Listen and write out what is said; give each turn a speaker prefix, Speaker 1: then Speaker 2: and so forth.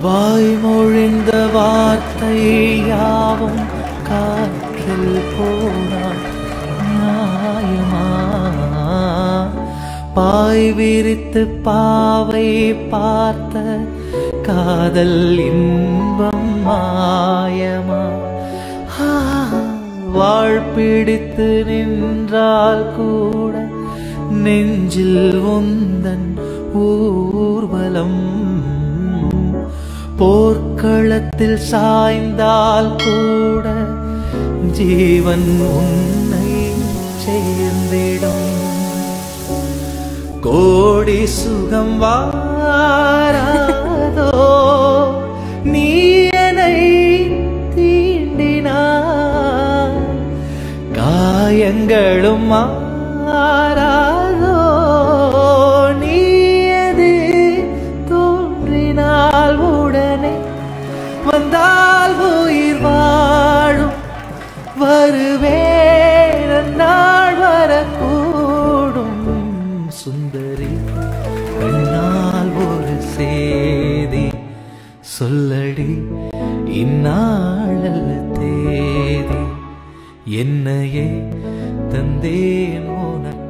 Speaker 1: வாய்மொழிந்த வார்த்தை யாவும் காற்றில் போனால் நியாயமா? பாய் விரித்து பாவை பார்த்த காதல் இன்பம் மாயமா? வாழ்பிடித்து நின்றால் கூட நெஞ்சில் உந்தன் ஊர்வலம். போர்க்களத்தில் சாய்ந்தால் கூட ஜீவன் உன்னை சேர்ந்திடும். கோடி சுகம் வாராதோ நீ என்னை தீண்டினாய், காயங்களும் மாறாதோ நீ எது தோன்றினால் உடனே வந்தால் உயிர் வாழும். வருவேன் நாள் வரக்கூடும் சுந்தரி, கண்ணால் ஒரு சேதி சொல்லடி இந்நாளல்ல தேதி. என்னையே தந்தேன் உனக்கு